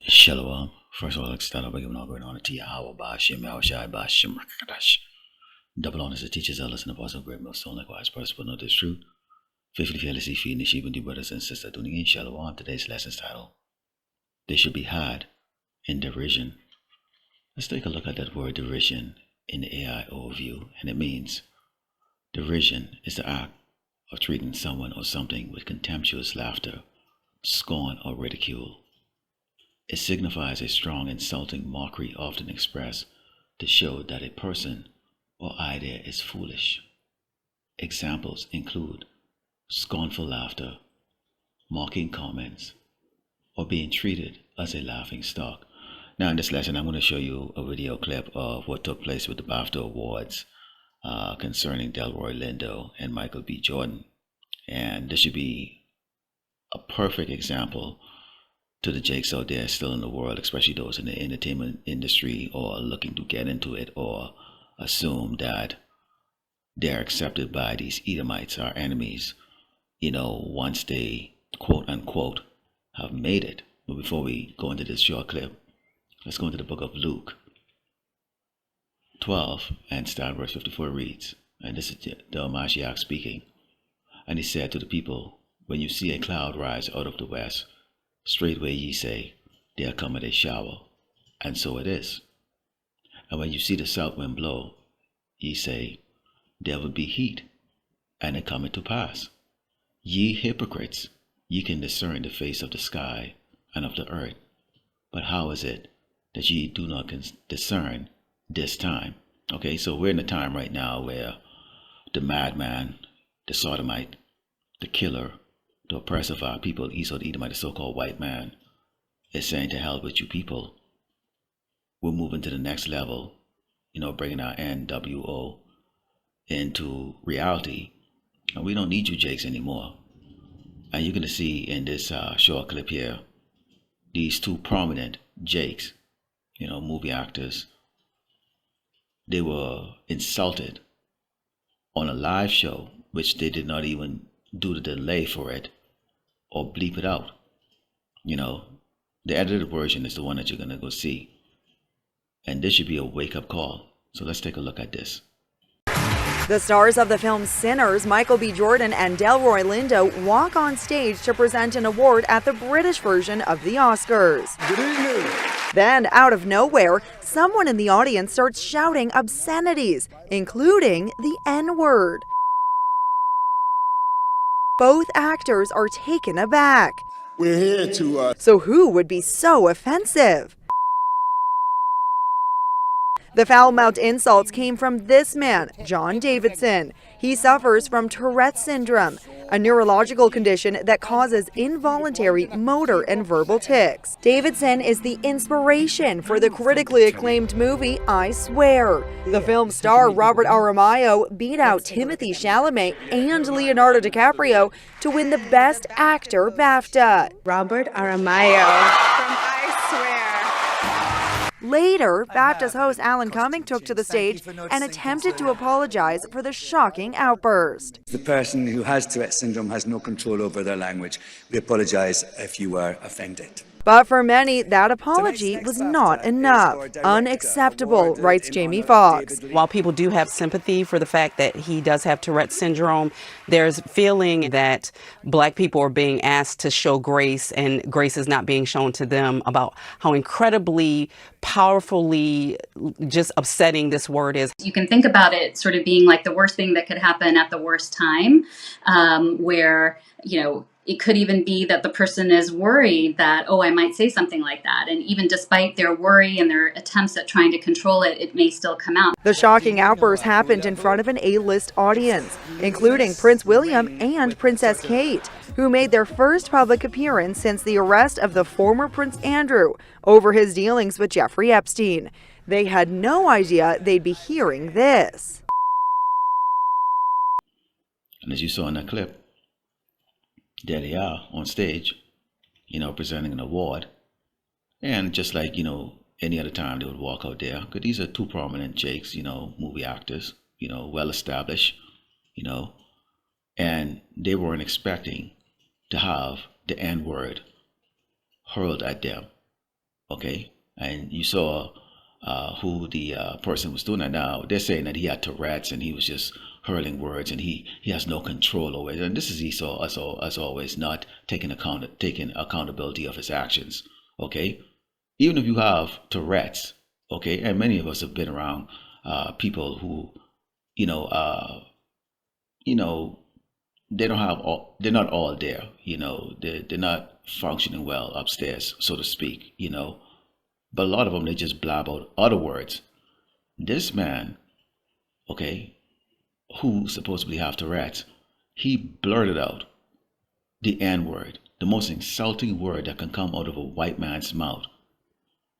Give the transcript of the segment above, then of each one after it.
Shalom. First of all, let's start off by giving all great honor to Yahweh, Bashim, Yahushai, Bashim, Rakadash. Double honors to teachers, elders, and apostles of great millstone, likewise, brothers, but know this truth. Faithfully, fearlessly, feeding the sheep and the brothers and sisters tuning in. Shalom. Today's lesson's title, They Should Be Had in Derision. Let's take a look at that word derision in the AI overview, and it means derision is the act of treating someone or something with contemptuous laughter, scorn, or ridicule. It signifies a strong, insulting mockery often expressed to show that a person or idea is foolish. Examples include scornful laughter, mocking comments, or being treated as a laughing stock. Now in this lesson, I'm going to show you a video clip of what took place with the BAFTA Awards concerning Delroy Lindo and Michael B. Jordan. And this should be a perfect example to the jakes out there still in the world, especially those in the entertainment industry or looking to get into it or assume that they're accepted by these Edomites, our enemies, once they quote unquote have made it. But before we go into this short clip, let's go into the book of Luke 12 and start verse 54 reads, and this is the Mashiach speaking. And he said to the people, when you see a cloud rise out of the west, straightway ye say, there cometh a shower, and so it is. And when you see the south wind blow, ye say, there will be heat, and it cometh to pass. Ye hypocrites, ye can discern the face of the sky and of the earth, but how is it that ye do not discern this time? Okay, so we're in a time right now where the madman, the sodomite, the killer, the oppressor of our people, Esau the Edomite, the so-called white man, is saying to hell with you people. We're moving to the next level, bringing our NWO into reality. And we don't need you jakes anymore. And you're going to see in this short clip here, these two prominent jakes, movie actors, they were insulted on a live show, which they did not even do the delay for it or bleep it out. The edited version is the one that you're going to go see. And this should be a wake-up call. So let's take a look at this. The stars of the film Sinners, Michael B. Jordan and Delroy Lindo, walk on stage to present an award at the British version of the Oscars. Good evening. Then, out of nowhere, someone in the audience starts shouting obscenities, including the N-word. Both actors are taken aback. We're here to... So who would be so offensive? The foul-mouthed insults came from this man, John Davidson. He suffers from Tourette's syndrome, a neurological condition that causes involuntary motor and verbal tics. Davidson is the inspiration for the critically acclaimed movie I Swear. The film star Robert Aramayo beat out Timothy Chalamet and Leonardo DiCaprio to win the Best Actor BAFTA. Robert Aramayo from I Swear. Later, BAFTA's host Alan Cumming took to the stage and attempted to apologize for the shocking outburst. The person who has Tourette's syndrome has no control over their language. We apologize if you were offended. But for many, that apology was not enough. Unacceptable, writes Jamie Foxx. While people do have sympathy for the fact that he does have Tourette's syndrome, there's feeling that Black people are being asked to show grace, and grace is not being shown to them, about how incredibly, powerfully just upsetting this word is. You can think about it sort of being like the worst thing that could happen at the worst time, where, it could even be that the person is worried that, oh, I might say something like that. And even despite their worry and their attempts at trying to control it, it may still come out. The shocking outburst happened in front of an A-list audience, including Prince William and Princess Kate, who made their first public appearance since the arrest of the former Prince Andrew over his dealings with Jeffrey Epstein. They had no idea they'd be hearing this. And as you saw in that clip, there they are on stage, presenting an award. And just like, any other time they would walk out there, because these are two prominent jakes, movie actors, well established, and they weren't expecting to have the N-word hurled at them. Okay, and you saw who the person was doing that. Now they're saying that he had Tourette's and he was just hurling words and he has no control over it. And this is Esau, as always, not taking accountability of his actions. Okay, even if you have Tourette's, okay, and many of us have been around people who, you know, uh, you know, they're not all there. You know, they're not functioning well upstairs, so to speak. You know, but a lot of them, they just blab out other words. This man, okay, who supposedly have Tourette's, he blurted out the N word, the most insulting word that can come out of a white man's mouth,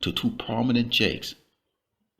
to two prominent jakes,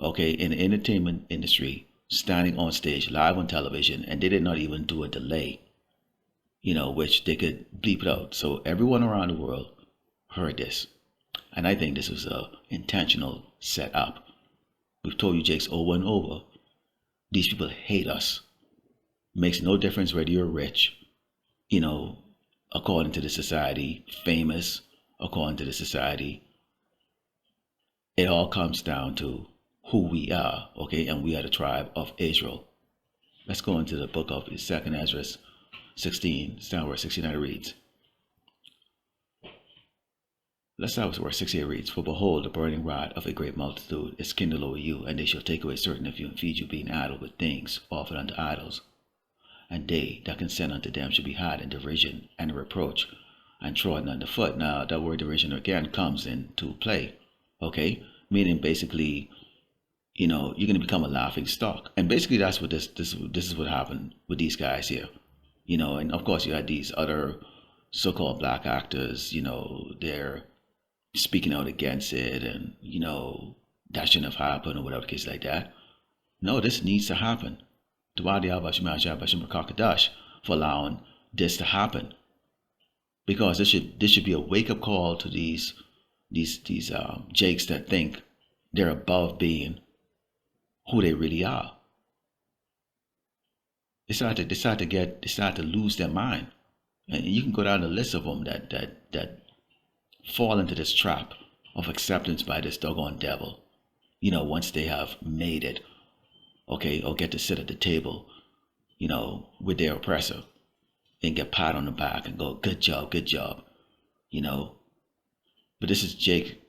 okay, in the entertainment industry, standing on stage live on television, and they did not even do a delay, you know, which they could bleep it out. So everyone around the world heard this. And I think this was a intentional setup. We've told you jakes over and over. These people hate us. Makes no difference whether you're rich, you know, according to the society, famous, according to the society. It all comes down to who we are, okay? And we are the tribe of Israel. Let's go into the book of 2nd Ezra 16, start verse 69 reads. Let's start with verse 68 reads, For behold, the burning rod of a great multitude is kindled over you, and they shall take away certain of you and feed you, being idle with things offered unto idols. And they that consent unto them shall be had in derision and reproach, and trodden under foot. Now, that word derision again comes into play, okay? Meaning basically, you know, you're going to become a laughing stock. And basically that's what this is what happened with these guys here. You know, and of course you had these other so-called black actors, you know, they're speaking out against it and, you know, that shouldn't have happened or whatever the case like that. No, this needs to happen. For allowing this to happen. Because this should be a wake-up call to these jakes that think they're above being who they really are. They start to lose their mind. And you can go down the list of them that fall into this trap of acceptance by this doggone devil, you know, once they have made it, okay, or get to sit at the table, you know, with their oppressor and get pat on the back and go, good job, you know. But this is Jake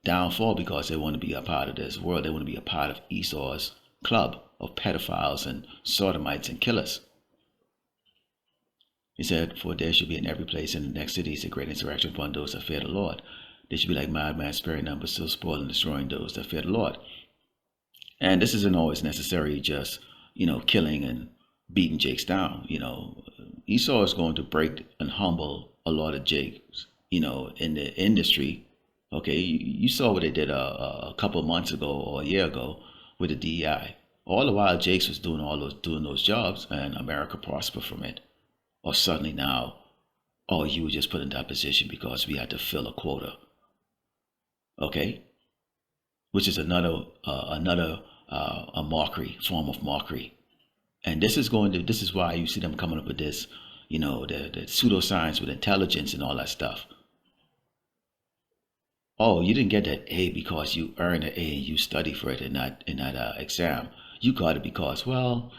downfall because they want to be a part of this world. They want to be a part of Esau's club of pedophiles and sodomites and killers. He said, For there should be in every place in the next cities a great insurrection upon those that fear the Lord. They should be like madmen, sparing none, but still spoiling and destroying those that fear the Lord. And this isn't always necessary, just, you know, killing and beating jakes down. You know, Esau is going to break and humble a lot of jakes, you know, in the industry. Okay, you saw what they did a couple of months ago or a year ago with the DEI. All the while Jakes was doing those jobs, and America prospered from it. Or suddenly now, oh, you were just put in that position because we had to fill a quota. Okay, which is another a mockery, form of mockery. And this is why you see them coming up with this, you know, the pseudoscience with intelligence and all that stuff. Oh, you didn't get that A because you earned an A and you study for it in that exam. You got it because, well,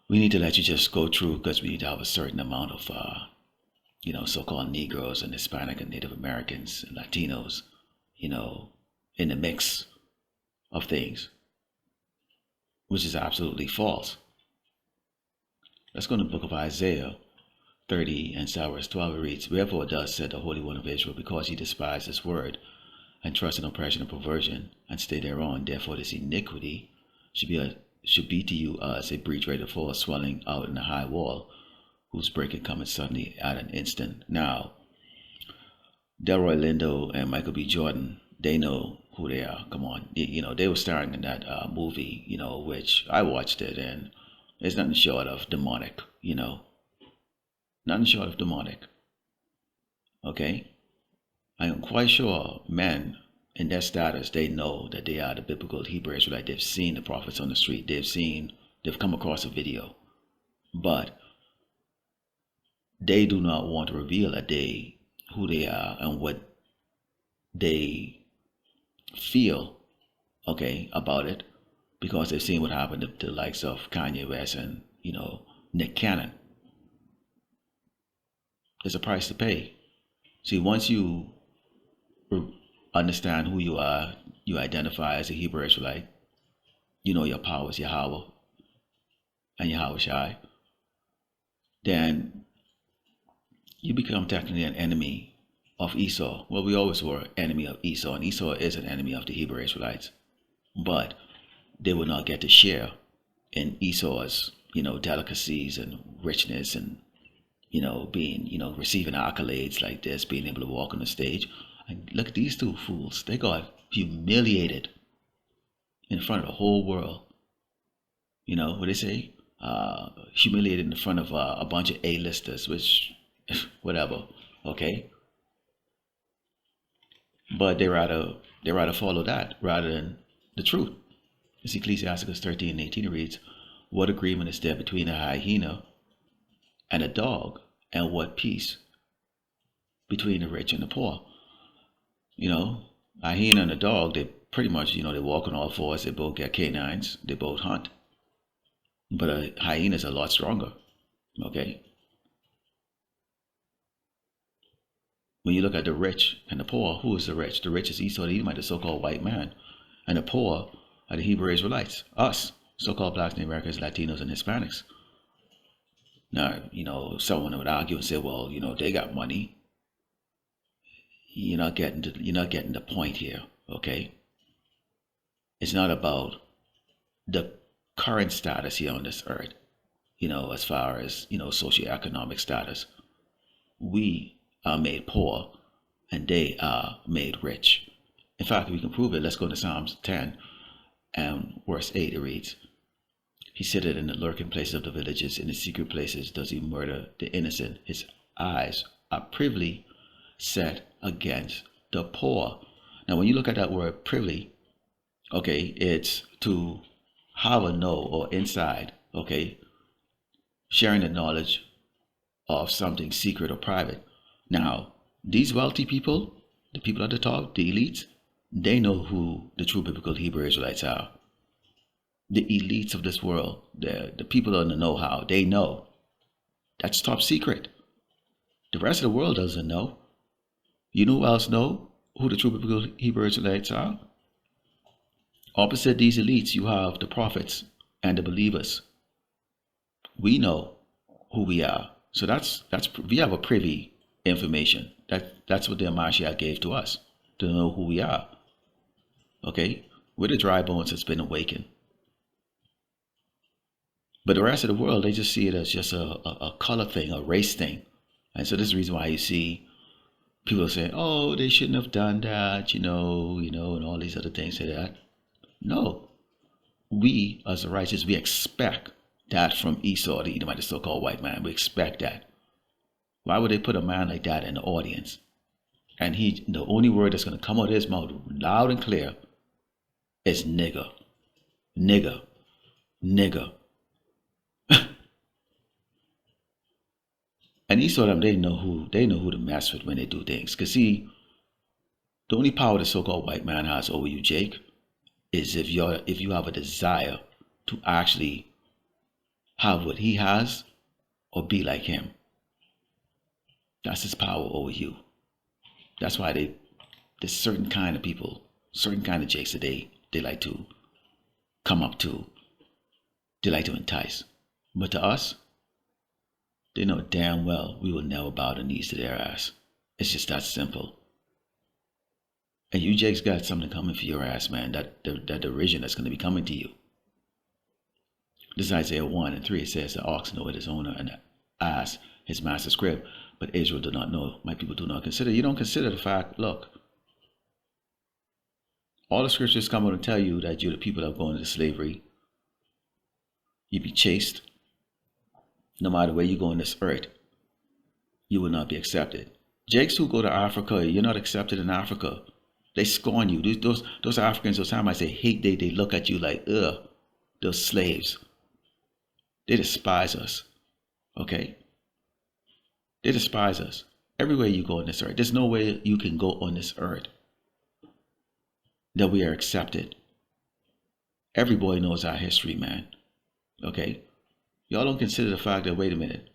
we need to let you just go through because we need to have a certain amount of, you know, so-called Negroes and Hispanic and Native Americans and Latinos, you know, in the mix of things, which is absolutely false. Let's go to the book of Isaiah 30 and verse 12. It reads, Wherefore thus said the Holy One of Israel, because ye despise this word, and trust in oppression and perversion, and stay thereon, therefore this iniquity should be to you as a breach ready to fall, swelling out in the high wall, whose breaking cometh suddenly at an instant. Now, Delroy Lindo and Michael B. Jordan, they know who they are. Come on, you know, they were starring in that movie, you know, which I watched it, and it's nothing short of demonic, you know. Nothing short of demonic. Okay? I am quite sure men in their status, they know that they are the biblical Hebrew Israelite. They've seen the prophets on the street. They've come across a video. But they do not want to reveal who they are and what they feel, okay, about it, because they've seen what happened to the likes of Kanye West and, Nick Cannon. There's a price to pay. See, once you understand who you are, you identify as a Hebrew Israelite, you know your power is Yahweh and Yahweh Shai, then you become technically an enemy of Esau. Well, we always were an enemy of Esau, and Esau is an enemy of the Hebrew Israelites. But they will not get to share in Esau's, delicacies and richness and, being, receiving accolades like this, being able to walk on the stage. And look at these two fools. They got humiliated in front of the whole world. What they say? Humiliated in front of a bunch of A-listers, which, whatever, okay? But they rather follow that rather than the truth. As Ecclesiasticus 13:18 reads, "What agreement is there between a hyena and a dog, and what peace between the rich and the poor?" A hyena and a dog, they pretty much, they walk on all fours, they both get canines, they both hunt. But a hyena is a lot stronger, okay? When you look at the rich and the poor, who is the rich? The rich is Esau the Edomite, the so-called white man. And the poor are the Hebrew Israelites, us, so-called blacks, Native Americans, Latinos, and Hispanics. Now, someone would argue and say, well, they got money. You're not getting the point here, okay? It's not about the current status here on this earth, as far as, socioeconomic status. We are made poor and they are made rich. In fact, if we can prove it, let's go to Psalms 10 and verse 8. It reads, "He sitteth in the lurking places of the villages, in the secret places does he murder the innocent. His eyes are privily set against the poor." Now, when you look at that word privily, okay, it's to have a know or inside, okay, sharing the knowledge of something secret or private. Now, these wealthy people, the people at the top, the elites, they know who the true biblical Hebrew Israelites are. The elites of this world, the people on the know-how, they know. That's top secret. The rest of the world doesn't know. You know who else know who the true biblical Hebrew Israelites are? Opposite these elites, you have the prophets and the believers. We know who we are. So that's we have a privy information. That's what the Mashiach gave to us, to know who we are. Okay? We're the dry bones that's been awakened. But the rest of the world, they just see it as just a color thing, a race thing. And so this is the reason why you see people saying, oh, they shouldn't have done that, and all these other things say that. No. We, as the righteous, we expect that from Esau, the Edomite, the so-called white man. We expect that. Why would they put a man like that in the audience? And the only word that's going to come out of his mouth loud and clear is nigger. Nigger. Nigger. And Esau, they know who to mess with when they do things. Because see, the only power the so-called white man has over you, Jake, is if you have a desire to actually have what he has or be like him. That's his power over you. That's why there's certain kind of people, certain kind of Jakes that they like to come up to. They like to entice. But to us, they know damn well we will never bow the knees to their ass. It's just that simple. And you Jakes got something coming for your ass, man. That derision that's going to be coming to you. This is Isaiah 1:3. It says, the ox knoweth his owner, and the ass his master's crib. But Israel do not know. My people do not consider. You don't consider the fact, look. All the scriptures come out and tell you that you're the people that are going into slavery. You be chased. No matter where you go on this earth, you will not be accepted. Jakes who go to Africa, you're not accepted in Africa. They scorn you. Those Africans, those Hamites, they hate, they look at you like, ugh, those slaves. They despise us. Okay? They despise us. Everywhere you go on this earth. There's no way you can go on this earth that we are accepted. Every boy knows our history, man. Okay? Y'all don't consider the fact that, wait a minute,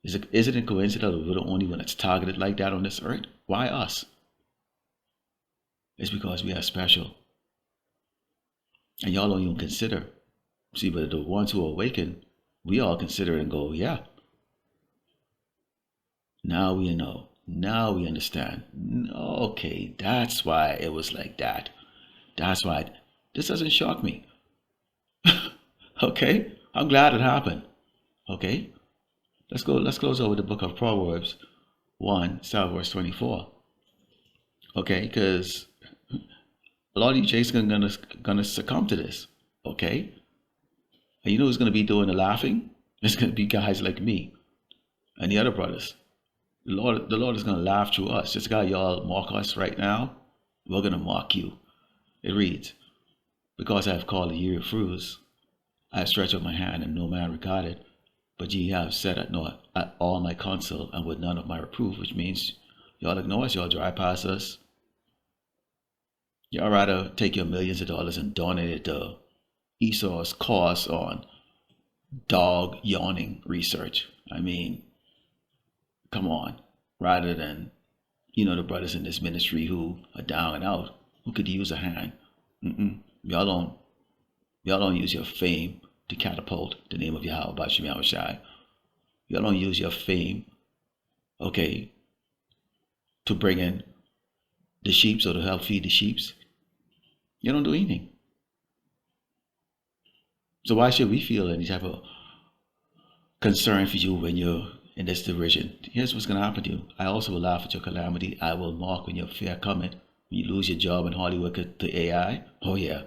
isn't it coincidental that we're the only one that's targeted like that on this earth? Why us? It's because we are special. And y'all don't even consider. See, but the ones who awaken, we all consider it and go, yeah. Now we know. Now we understand. Okay, that's why it was like that. That's why this doesn't shock me. Okay, I'm glad it happened. Okay, let's close over the book of Proverbs 1, start verse 24. Okay, because a lot of you jakes are gonna succumb to this. Okay, and you know who's gonna be doing the laughing? It's gonna be guys like me and the other brothers. The Lord is gonna laugh through us. Just got y'all mock us right now. We're gonna mock you. It reads, because I have called the year of fruits, I have stretched out my hand, and no man regarded. But ye have said at naught at all my counsel, and with none of my reproof, which means y'all ignore us, y'all drive past us. Y'all rather take your millions of dollars and donate it to Esau's course on dog yawning research. I mean, come on. Rather than, the brothers in this ministry who are down and out, who could use a hand. Y'all don't use your fame to catapult the name of Yahweh Bashim Yahushai. Y'all don't use your fame, okay, to bring in the sheep or to help feed the sheep. You don't do anything. So why should we feel any type of concern for you when you're in this derision? Here's what's going to happen to you. I also will laugh at your calamity. I will mock when your fear cometh. When you lose your job in Hollywood to AI. Oh yeah.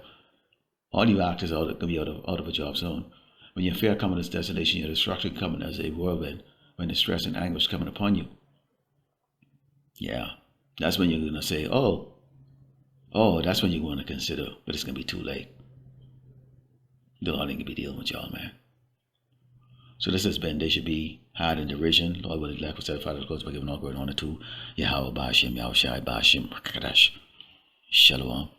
All you actors are going to be out of a job soon. When your fear coming as desolation, your destruction coming as a whirlwind, when the stress and anguish coming upon you. Yeah. That's when you're going to say, oh, that's when you're going to consider, but it's going to be too late. The Lord ain't going to be dealing with y'all, man. So this has been, they should be hide in derision. Lord will elect for satisfied of course by giving all glory and honor to Yahweh Bashim, Yahushai Bashim, Shalom.